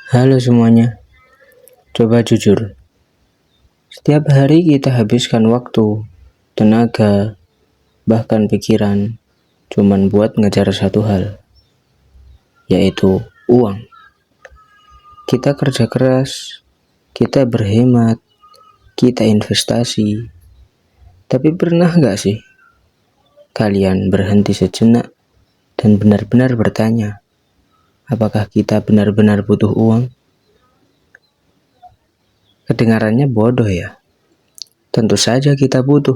Halo semuanya, coba jujur. Setiap hari kita habiskan waktu, tenaga, bahkan pikiran cuman buat ngejar satu hal, yaitu uang. Kita kerja keras, kita berhemat, kita investasi. Tapi pernah gak sih kalian berhenti sejenak dan benar-benar bertanya, apakah kita benar-benar butuh uang? Kedengarannya bodoh ya? Tentu saja kita butuh.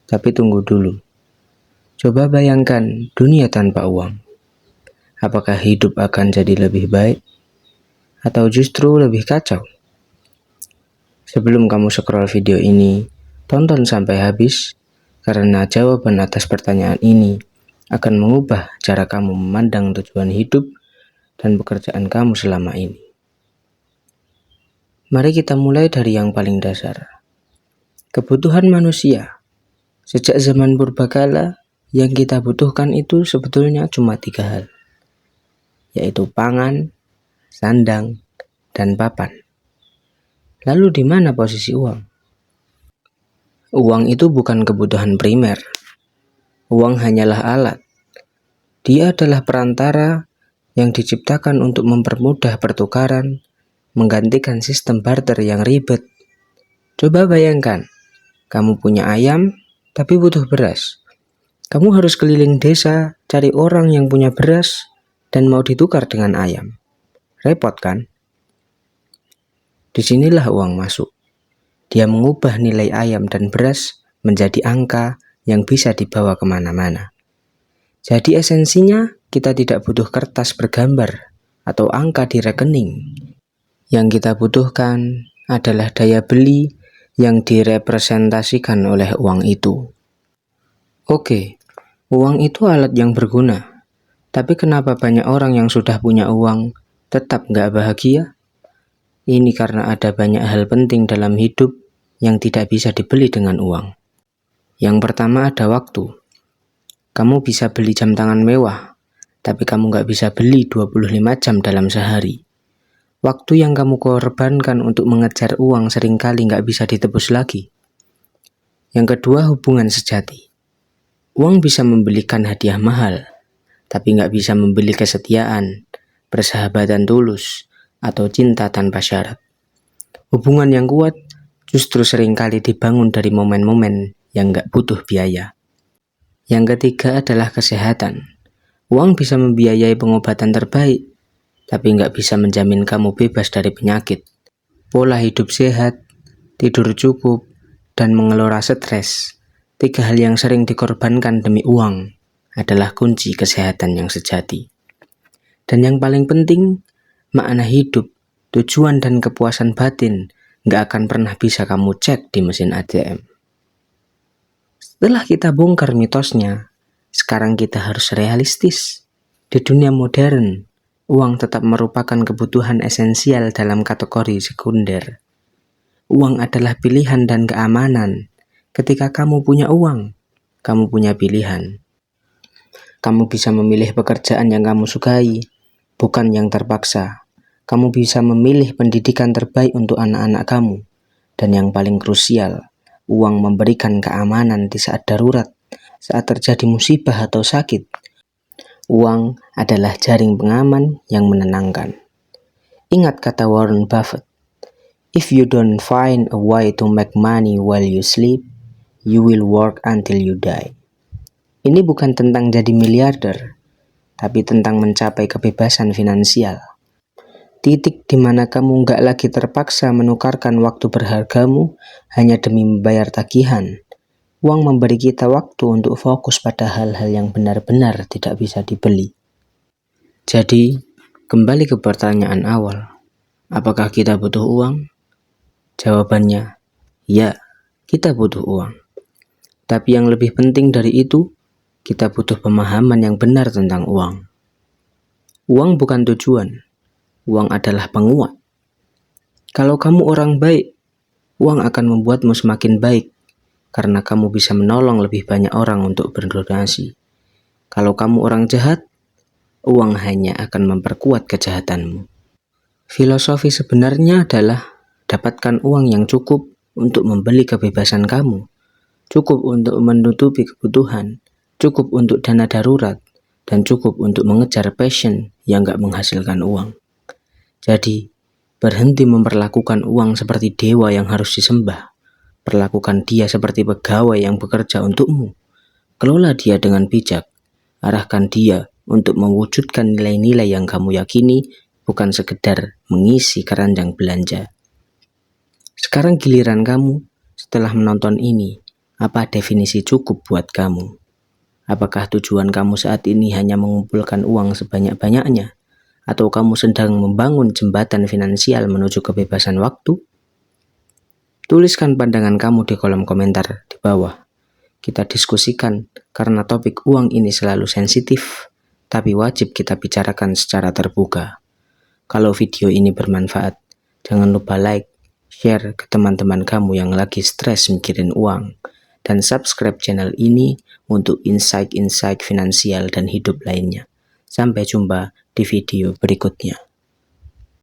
Tapi tunggu dulu. Coba bayangkan dunia tanpa uang. Apakah hidup akan jadi lebih baik? Atau justru lebih kacau? Sebelum kamu scroll video ini, tonton sampai habis, karena jawaban atas pertanyaan ini akan mengubah cara kamu memandang tujuan hidup dan pekerjaan kamu selama ini. Mari kita mulai dari yang paling dasar. Kebutuhan manusia. Sejak zaman purbakala, yang kita butuhkan itu sebetulnya cuma 3 hal, yaitu pangan, sandang, dan papan. Lalu di mana posisi uang? Uang itu bukan kebutuhan primer. Uang hanyalah alat. Dia adalah perantara yang diciptakan untuk mempermudah pertukaran, menggantikan sistem barter yang ribet. Coba bayangkan, kamu punya ayam tapi butuh beras. Kamu harus keliling desa cari orang yang punya beras dan mau ditukar dengan ayam. Repot kan? Disinilah uang masuk. Dia mengubah nilai ayam dan beras menjadi angka yang bisa dibawa kemana-mana. Jadi esensinya kita tidak butuh kertas bergambar atau angka di rekening. Yang kita butuhkan adalah daya beli yang direpresentasikan oleh uang itu. Oke, uang itu alat yang berguna. Tapi kenapa banyak orang yang sudah punya uang tetap nggak bahagia? Ini karena ada banyak hal penting dalam hidup yang tidak bisa dibeli dengan uang. Yang pertama ada waktu. Kamu bisa beli jam tangan mewah, tapi kamu nggak bisa beli 25 jam dalam sehari. Waktu yang kamu korbankan untuk mengejar uang seringkali nggak bisa ditebus lagi. Yang kedua, hubungan sejati. Uang bisa membelikan hadiah mahal, tapi nggak bisa membeli kesetiaan, persahabatan tulus, atau cinta tanpa syarat. Hubungan yang kuat justru seringkali dibangun dari momen-momen yang nggak butuh biaya. Yang ketiga adalah kesehatan. Uang bisa membiayai pengobatan terbaik, tapi nggak bisa menjamin kamu bebas dari penyakit. Pola hidup sehat, tidur cukup, dan mengelola stres, 3 hal yang sering dikorbankan demi uang, adalah kunci kesehatan yang sejati. Dan yang paling penting, makna hidup, tujuan dan kepuasan batin nggak akan pernah bisa kamu cek di mesin ATM. Setelah kita bongkar mitosnya, sekarang kita harus realistis. Di dunia modern, uang tetap merupakan kebutuhan esensial dalam kategori sekunder. Uang adalah pilihan dan keamanan. Ketika kamu punya uang, kamu punya pilihan. Kamu bisa memilih pekerjaan yang kamu sukai, bukan yang terpaksa. Kamu bisa memilih pendidikan terbaik untuk anak-anak kamu. Dan yang paling krusial, uang memberikan keamanan di saat darurat, saat terjadi musibah atau sakit. Uang adalah jaring pengaman yang menenangkan. Ingat kata Warren Buffett, "If you don't find a way to make money while you sleep, you will work until you die." Ini bukan tentang jadi miliarder, tapi tentang mencapai kebebasan finansial. Titik di mana kamu nggak lagi terpaksa menukarkan waktu berhargamu hanya demi membayar tagihan. Uang memberi kita waktu untuk fokus pada hal-hal yang benar-benar tidak bisa dibeli. Jadi, kembali ke pertanyaan awal. Apakah kita butuh uang? Jawabannya, ya, kita butuh uang. Tapi yang lebih penting dari itu, kita butuh pemahaman yang benar tentang uang. Uang bukan tujuan. Uang adalah penguat. Kalau kamu orang baik, uang akan membuatmu semakin baik. Karena kamu bisa menolong lebih banyak orang untuk berdonasi. Kalau kamu orang jahat, uang hanya akan memperkuat kejahatanmu. Filosofi sebenarnya adalah dapatkan uang yang cukup untuk membeli kebebasan kamu, cukup untuk menutupi kebutuhan, cukup untuk dana darurat, dan cukup untuk mengejar passion yang gak menghasilkan uang. Jadi, berhenti memperlakukan uang seperti dewa yang harus disembah. Perlakukan dia seperti pegawai yang bekerja untukmu. Kelola dia dengan bijak. Arahkan dia untuk mewujudkan nilai-nilai yang kamu yakini, bukan sekedar mengisi keranjang belanja. Sekarang giliran kamu. Setelah menonton ini, apa definisi cukup buat kamu? Apakah tujuan kamu saat ini hanya mengumpulkan uang sebanyak-banyaknya? Atau kamu sedang membangun jembatan finansial menuju kebebasan waktu? Tuliskan pandangan kamu di kolom komentar di bawah. Kita diskusikan karena topik uang ini selalu sensitif, tapi wajib kita bicarakan secara terbuka. Kalau video ini bermanfaat, jangan lupa like, share ke teman-teman kamu yang lagi stres mikirin uang, dan subscribe channel ini untuk insight-insight finansial dan hidup lainnya. Sampai jumpa di video berikutnya.